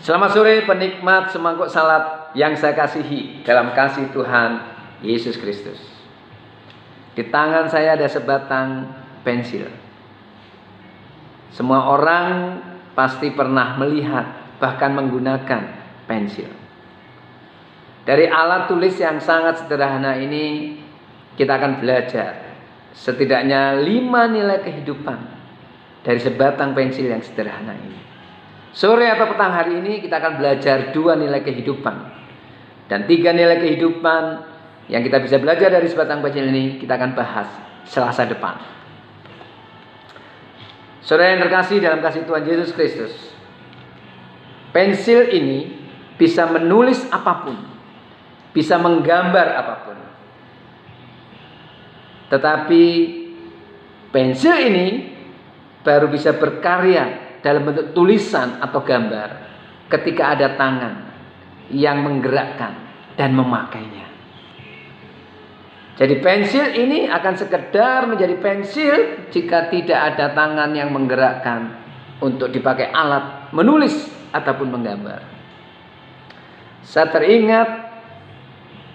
Selamat sore penikmat semangkuk salad yang saya kasihi dalam kasih Tuhan Yesus Kristus. Di tangan saya ada sebatang pensil. Semua orang pasti pernah melihat bahkan menggunakan pensil. Dari alat tulis yang sangat sederhana ini kita akan belajar setidaknya 5 nilai kehidupan dari sebatang pensil yang sederhana ini. Sore atau petang hari ini kita akan belajar 2 nilai kehidupan. Dan 3 nilai kehidupan yang kita bisa belajar dari sebatang pensil ini kita akan bahas Selasa depan. Saudara yang terkasih dalam kasih Tuhan Yesus Kristus, pensil ini bisa menulis apapun, bisa menggambar apapun. Tetapi pensil ini baru bisa berkarya dalam bentuk tulisan atau gambar ketika ada tangan yang menggerakkan dan memakainya. Jadi pensil ini akan sekedar menjadi pensil jika tidak ada tangan yang menggerakkan untuk dipakai alat menulis ataupun menggambar. Saya teringat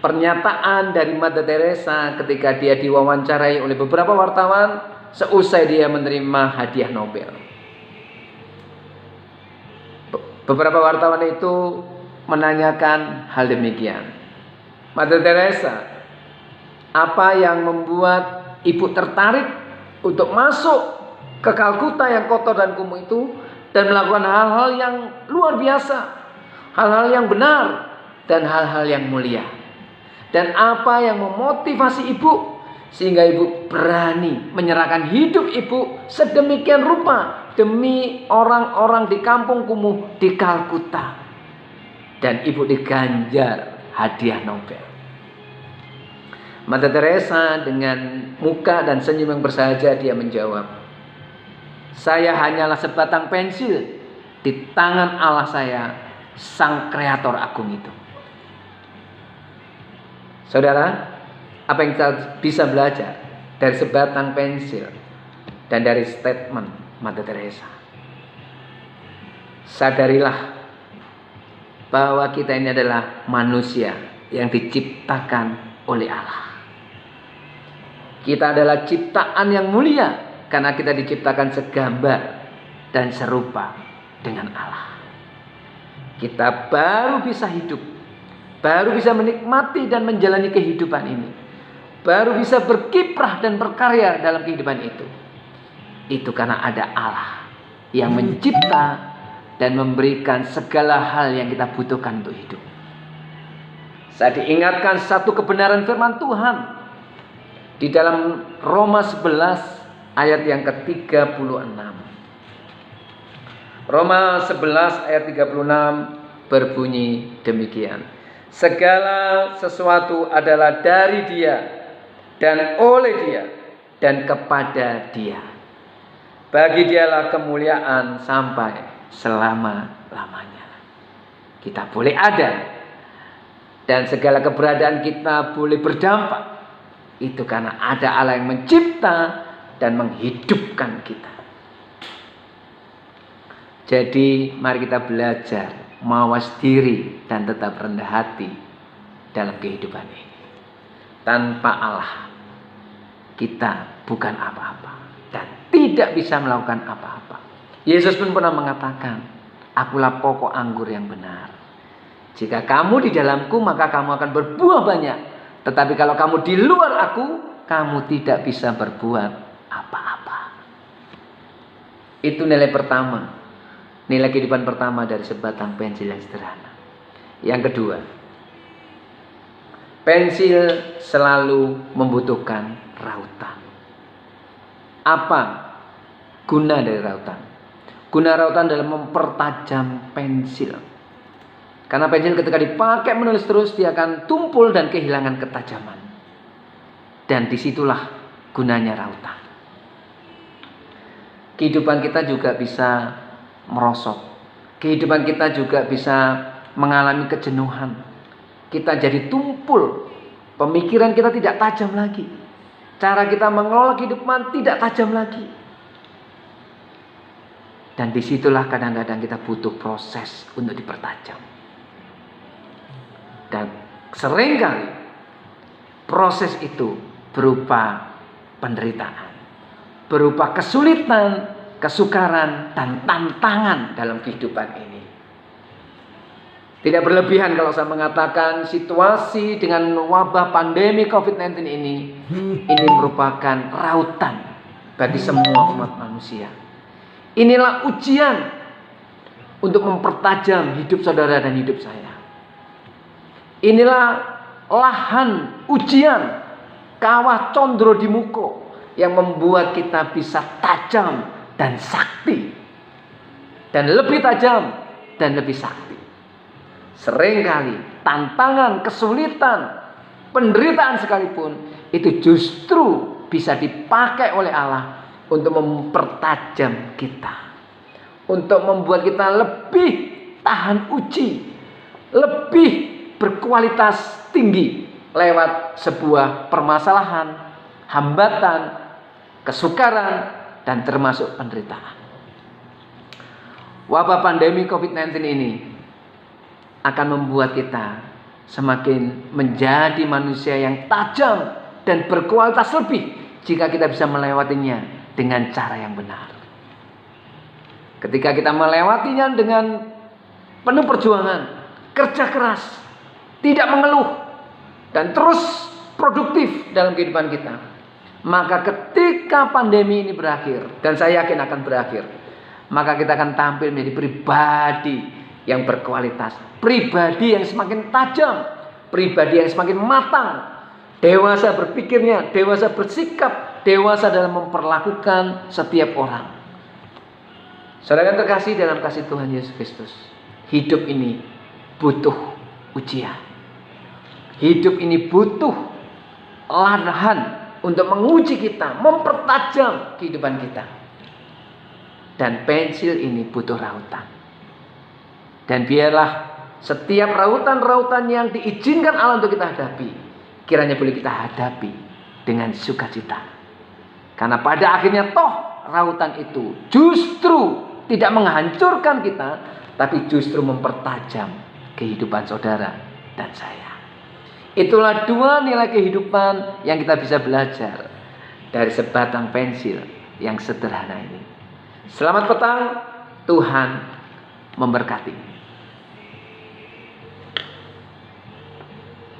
pernyataan dari Mother Teresa ketika dia diwawancarai oleh beberapa wartawan seusai dia menerima hadiah Nobel. Beberapa wartawan itu menanyakan hal demikian. Mother Teresa, apa yang membuat ibu tertarik untuk masuk ke Kalkuta yang kotor dan kumuh itu dan melakukan hal-hal yang luar biasa, hal-hal yang benar dan hal-hal yang mulia? Dan apa yang memotivasi ibu sehingga ibu berani menyerahkan hidup ibu sedemikian rupa demi orang-orang di kampung kumuh di Kalkuta, dan ibu diganjar hadiah Nobel? Mother Teresa dengan muka dan senyum yang bersahaja dia menjawab, saya hanyalah sebatang pensil di tangan Allah saya, Sang Kreator Agung itu. Saudara, apa yang kita bisa belajar dari sebatang pensil dan dari statement Mother Teresa? Sadarilah bahwa kita ini adalah manusia yang diciptakan oleh Allah. Kita adalah ciptaan yang mulia karena kita diciptakan segambar dan serupa dengan Allah. Kita baru bisa hidup, baru bisa menikmati dan menjalani kehidupan ini, baru bisa berkiprah dan berkarya dalam kehidupan itu. Itu karena ada Allah yang mencipta dan memberikan segala hal yang kita butuhkan untuk hidup. Saya diingatkan satu kebenaran firman Tuhan di dalam Roma 11 ayat yang ke-36. Roma 11 ayat 36 berbunyi demikian. Segala sesuatu adalah dari Dia dan oleh Dia dan kepada Dia. Bagi Dialah kemuliaan sampai selama-lamanya. Kita boleh ada dan segala keberadaan kita boleh berdampak. Itu karena ada Allah yang mencipta dan menghidupkan kita. Jadi mari kita belajar mawas diri dan tetap rendah hati dalam kehidupan ini. Tanpa Allah kita bukan apa-apa dan tidak bisa melakukan apa-apa. Yesus pun pernah mengatakan, akulah pokok anggur yang benar. Jika kamu di dalamku maka kamu akan berbuah banyak. Tetapi kalau kamu di luar aku, kamu tidak bisa berbuat apa-apa. Itu nilai pertama, nilai kehidupan pertama dari sebatang pensil yang sederhana. Yang kedua, pensil selalu membutuhkan rautan. Apa guna dari rautan? Guna rautan dalam mempertajam pensil. Karena pensil ketika dipakai menulis terus, dia akan tumpul dan kehilangan ketajaman. Dan disitulah gunanya rautan. Kehidupan kita juga bisa merosot. Kehidupan kita juga bisa mengalami kejenuhan. Kita jadi tumpul. Pemikiran kita tidak tajam lagi. Cara kita mengelola kehidupan tidak tajam lagi. Dan disitulah kadang-kadang kita butuh proses untuk dipertajam. Dan seringkali proses itu berupa penderitaan, berupa kesulitan, kesukaran, dan tantangan dalam kehidupan ini. Tidak berlebihan kalau saya mengatakan situasi dengan wabah pandemi COVID-19 ini merupakan rautan bagi semua umat manusia. Inilah ujian untuk mempertajam hidup saudara dan hidup saya. Inilah lahan ujian, kawah condro di muko, yang membuat kita bisa tajam dan sakti, dan lebih tajam dan lebih sakti. Seringkali tantangan, kesulitan, penderitaan sekalipun itu justru bisa dipakai oleh Allah untuk mempertajam kita, untuk membuat kita lebih tahan uji, lebih berkualitas tinggi lewat sebuah permasalahan, hambatan, kesukaran, dan termasuk penderitaan. Wabah pandemi COVID-19 ini akan membuat kita semakin menjadi manusia yang tajam dan berkualitas lebih jika kita bisa melewatinya dengan cara yang benar. Ketika kita melewatinya dengan penuh perjuangan, kerja keras, tidak mengeluh, dan terus produktif dalam kehidupan kita, maka ketika pandemi ini berakhir, dan saya yakin akan berakhir, maka kita akan tampil menjadi pribadi yang berkualitas, pribadi yang semakin tajam, pribadi yang semakin matang, dewasa berpikirnya, dewasa bersikap, dewasa dalam memperlakukan setiap orang. Saudara yang terkasih dalam kasih Tuhan Yesus Kristus, hidup ini butuh ujian. Hidup ini butuh lahan untuk menguji kita, mempertajam kehidupan kita. Dan pensil ini butuh rautan. Dan biarlah setiap rautan-rautan yang diizinkan Allah untuk kita hadapi, kiranya boleh kita hadapi dengan sukacita. Karena pada akhirnya toh rautan itu justru tidak menghancurkan kita, tapi justru mempertajam kehidupan saudara dan saya. Itulah dua nilai kehidupan yang kita bisa belajar dari sebatang pensil yang sederhana ini. Selamat petang, Tuhan memberkati.